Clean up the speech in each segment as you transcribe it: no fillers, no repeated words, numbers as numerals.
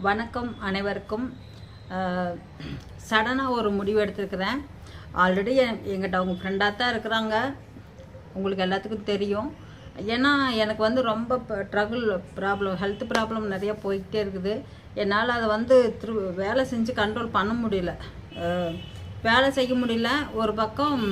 வணக்கம் அனைவருக்கும். சடனாக ஒரு முடிவு எடுத்துருக்கிறேன். ஆல்ரெடி எங்கிட்ட அவங்க ஃப்ரெண்டாக தான் இருக்கிறாங்க, உங்களுக்கு எல்லாத்துக்கும் தெரியும். ஏன்னா எனக்கு வந்து ரொம்ப ஹெல்த் ப்ராப்ளம் நிறைய போய்கிட்டே இருக்குது. என்னால் அதை வேலை செஞ்சு கண்ட்ரோல் பண்ண முடியல, வேலை செய்ய முடியல. ஒரு பக்கம்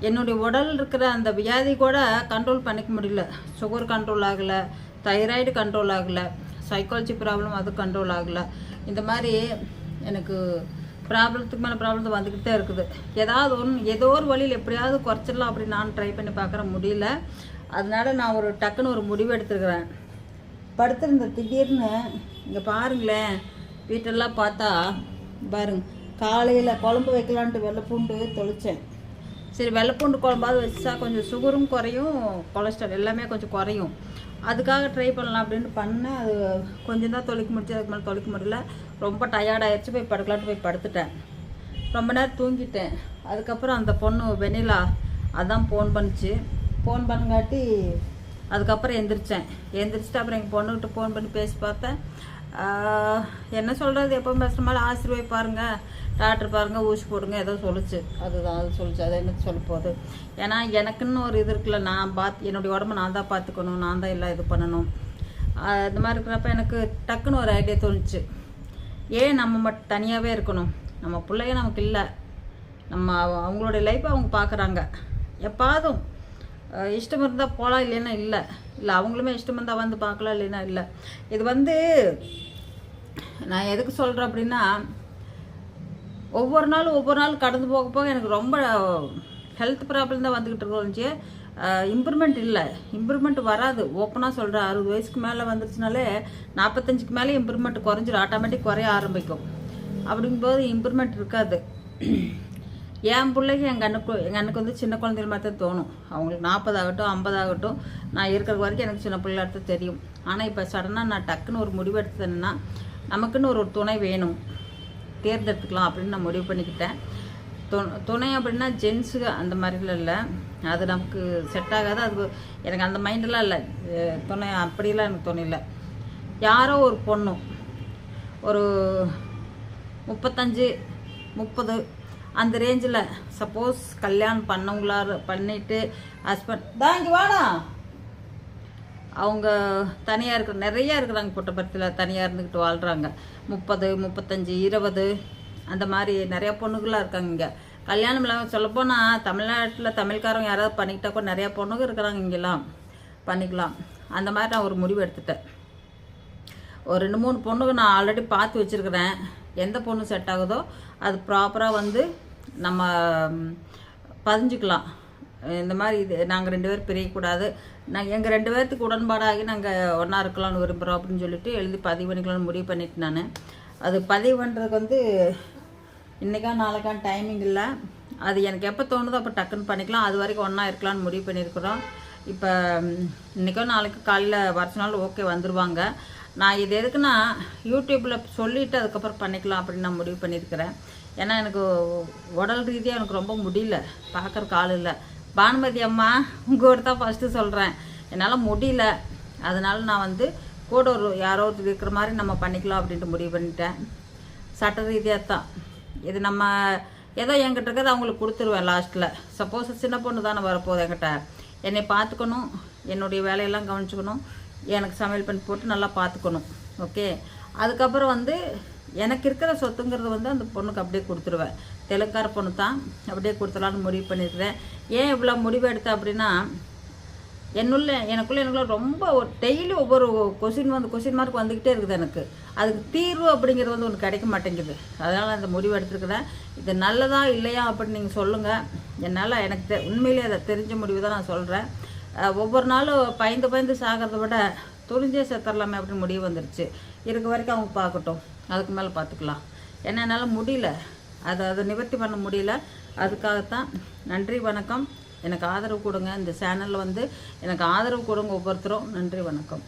என்னுடைய உடல் இருக்கிற அந்த வியாதி கூட கண்ட்ரோல் பண்ணிக்க முடியல. சுகர் கண்ட்ரோல் ஆகலை, தைராய்டு கண்ட்ரோல் ஆகலை, சைக்காலஜி ப்ராப்ளம் அது கண்ட்ரோல் ஆகலை. இந்த மாதிரி எனக்கு ப்ராப்ளத்துக்கு மேலே ப்ராப்ளம் வந்துக்கிட்டே இருக்குது. ஏதோ ஒரு வழியில் எப்படியாவது குறைச்சிடலாம் அப்படின்னு நான் ட்ரை பண்ணி பார்க்குறேன், முடியல. அதனால நான் டக்குன்னு ஒரு முடிவு எடுத்துருக்கிறேன். படுத்திருந்த திடீர்னு இங்கே பாருங்களேன், வீட்டெல்லாம் பார்த்தா பாருங்க, காலையில் குழம்பு வைக்கலான்ட்டு வெள்ளைப்பூண்டு தொளித்தேன். சரி, வெள்ளைப்பூண்டு குழம்பாவது வச்சா கொஞ்சம் சுகரும் குறையும், கொலஸ்ட்ரால் எல்லாமே கொஞ்சம் குறையும். அதுக்காக ட்ரை பண்ணலாம் அப்படின்னு பண்ணேன். அது கொஞ்சம் தான் தொளிக்க முடிச்சு, அதுக்கு மேலே தொளிக்க முடியல. ரொம்ப டயர்டாகிடுச்சு. போய் படுக்கலான்ட்டு போய் படுத்துட்டேன். ரொம்ப நேரம் தூங்கிட்டேன். அதுக்கப்புறம் அந்த பொண்ணு வெண்ணிலா அதான் ஃபோன் பண்ணிச்சு. ஃபோன் பண்ணுங்காட்டி அதுக்கப்புறம் எந்திரிச்சிட்டு அப்புறம் எங்கள் பொண்ணுக்கிட்ட ஃபோன் பண்ணி பேசி பார்த்தேன். என்ன சொல்கிறது, எப்போ பேசுகிற மாதிரி ஆசீர்வாய் பாருங்கள், டாக்டர் பாருங்கள், ஊசி போடுங்க, ஏதோ சொல்லிச்சு. அது சொல்லிச்சு. அது என்ன சொல்ல போகுது. ஏன்னா எனக்குன்னு ஒரு இது இருக்குல்ல, நான் என்னுடைய உடம்பை நான் தான் பார்த்துக்கணும், நான் தான் எல்லாம் இது பண்ணணும். இந்த மாதிரி இருக்கிறப்ப எனக்கு டக்குன்னு ஒரு ஐடியா தோணுச்சு. ஏன் நம்ம மட்டும் தனியாகவே இருக்கணும்? நம்ம பிள்ளைய நமக்கு இல்லை, அவங்களுடைய லைஃப்பை அவங்க பார்க்குறாங்க. எப்பாதும் இஷ்டம் இருந்தால் போகலாம், இல்லைன்னா இல்லை. அவங்களுமே இஷ்டம் இருந்தால் வந்து பார்க்கலாம், இல்லைன்னா இல்லை. இது நான் எதுக்கு சொல்கிறேன் அப்படின்னா, ஒவ்வொரு நாள் கடந்து போக எனக்கு ரொம்ப ஹெல்த் ப்ராப்ளம் தான் வந்துக்கிட்டு இருந்துச்சு. இம்ப்ரூவ்மெண்ட் இல்லை, இம்ப்ரூவ்மெண்ட் வராது. ஓப்பனாக சொல்கிறேன், 60 வயசுக்கு மேலே வந்துருச்சுனாலே 45க்கு மேலே இம்ப்ரூவ்மெண்ட் குறைஞ்சிடும், ஆட்டோமேட்டிக் குறைய ஆரம்பிக்கும். அப்படிங்கும்போது இம்ப்ரூவ்மெண்ட் இருக்காது. என் பிள்ளைக்கு எங்கள் அண்ணுக்கு வந்து சின்ன குழந்தைகள் மாதிரி தான் தோணும். அவங்களுக்கு 40 ஆகட்டும் 50 ஆகட்டும், நான் இருக்கிற வரைக்கும் எனக்கு சின்ன பிள்ளை எடுத்து தெரியும். ஆனால் இப்போ சடனாக நான் டக்குன்னு ஒரு முடிவு எடுத்தேன்னா, நமக்குன்னு ஒரு துணை வேணும், தேர்ந்தெடுத்துக்கலாம் அப்படின்னு நான் முடிவு பண்ணிக்கிட்டேன். துணை அப்படின்னா ஜென்ஸுக்கு அந்த மாதிரிலாம் இல்லை, அது நமக்கு செட் ஆகாது. அது எனக்கு அந்த மைண்டெலாம் இல்லை. துணை அப்படிலாம் எனக்கு துணை இல்லை. யாரோ ஒரு பொண்ணு ஒரு 35-30 அந்த ரேஞ்சில் சப்போஸ் கல்யாணம் பண்ணிட்டு ஹஸ்பண்ட் தான் இங்கே வாடா, அவங்க தனியாக நிறையா இருக்கிறாங்க, புட்டபர்த்தியில் தனியாக இருந்துக்கிட்டு வாழ்கிறாங்க. 30, 35, 20 அந்த மாதிரி நிறையா பொண்ணுகளாக இருக்காங்க இங்கே. கல்யாணம் இல்லாமல் சொல்லப்போனால் தமிழ்நாட்டில் தமிழ்காரங்க யாராவது பண்ணிக்கிட்டா கூட நிறையா பொண்ணுங்க இருக்கிறாங்க, இங்கெல்லாம் பண்ணிக்கலாம். அந்த மாதிரி நான் ஒரு முடிவு எடுத்துட்டேன். ஒரு 2-3 பொண்ணுங்க நான் ஆல்ரெடி பார்த்து வச்சுருக்கிறேன். எந்த பொண்ணு செட் ஆகுதோ அது ப்ராப்பராக நம்ம பதிஞ்சுக்கலாம். இந்த மாதிரி இது நாங்கள் 2 பேர் பிரியக்கூடாது, எங்கள் 2 பேர்த்துக்கு உடன்பாடாகி நாங்கள் ஒன்றா இருக்கலாம்னு விரும்புகிறோம் அப்படின்னு சொல்லிட்டு எழுதி பதிவு பண்ணிக்கலாம்னு முடிவு பண்ணிட்டு நான் அது பதிவு பண்ணுறதுக்கு இன்றைக்கா நாளைக்கான டைமிங் இல்லை. அது எனக்கு எப்போ தோணுதோ அப்போ டக்குன்னு பண்ணிக்கலாம். அது வரைக்கும் ஒன்றா இருக்கலாம்னு முடிவு பண்ணியிருக்கிறோம். இப்போ இன்றைக்கோ நாளைக்கு காலையில் வரச்சுனாலும் ஓகே வந்துடுவாங்க. நான் இது எதுக்குன்னா யூடியூப்பில் சொல்லிவிட்டு அதுக்கப்புறம் பண்ணிக்கலாம் அப்படின்னு நான் முடிவு பண்ணியிருக்கிறேன். ஏன்னா எனக்கு உடல் ரீதியாக எனக்கு ரொம்ப முடியல, பார்க்குறக்கு ஆள் இல்லை. பானுமதி அம்மா உங்கள்கிட்ட தான் ஃபஸ்ட்டு சொல்கிறேன், என்னால் முடியல. அதனால் நான் கூட யாரோ இருக்கிற மாதிரி நம்ம பண்ணிக்கலாம் அப்படின்ட்டு முடிவு பண்ணிட்டேன். சட்ட ரீதியாக தான் இது. நம்ம ஏதோ என்கிட்ட இருக்கிறது அவங்களுக்கு கொடுத்துருவேன் லாஸ்ட்டில். சப்போஸ் சின்ன பொண்ணு தானே வரப்போகுது என்கிட்ட, என்னை பார்த்துக்கணும், என்னுடைய வேலையெல்லாம் கவனிச்சுக்கணும், எனக்கு சமையல் பண்ணி போட்டு நல்லா பார்த்துக்கணும். ஓகே, அதுக்கப்புறம் எனக்கு இருக்கிற சொத்துங்கிறது அந்த பொண்ணுக்கு அப்படியே கொடுத்துருவேன். தெலுங்கார பொண்ணு தான், அப்படியே கொடுத்துடலான்னு முடிவு பண்ணியிருக்கிறேன். ஏன் இவ்வளோ முடிவு எடுத்தேன் அப்படின்னா, எனக்குள்ளே ரொம்ப டெய்லி ஒவ்வொரு கொஸ்டின் மார்க் வந்துக்கிட்டே இருக்குது. எனக்கு அதுக்கு தீர்வு அப்படிங்கிறது ஒன்று கிடைக்க மாட்டேங்குது. அதனால் அந்த முடிவு எடுத்துருக்கிறேன். இது நல்லதா இல்லையா அப்படின்னு நீங்கள் சொல்லுங்கள். என்னால் எனக்கு உண்மையிலே அதை தெரிஞ்ச முடிவு தான் நான் சொல்கிறேன். ஒவ்வொரு நாளும் பயந்து சாகிறத விட துணிஞ்சே செத்துடலாமே அப்படின்னு முடிவு வந்துருச்சு. இருக்க வரைக்கும் அவங்க பார்க்கட்டும், அதுக்கு மேலே பார்த்துக்கலாம். ஏன்னா என்னால் முடியல, அதை நிவர்த்தி பண்ண முடியல. அதுக்காகத்தான். நன்றி, வணக்கம். எனக்கு ஆதரவு கொடுங்க. இந்த சேனலில் எனக்கு ஆதரவு கொடுங்க ஒவ்வொருத்தரும். நன்றி, வணக்கம்.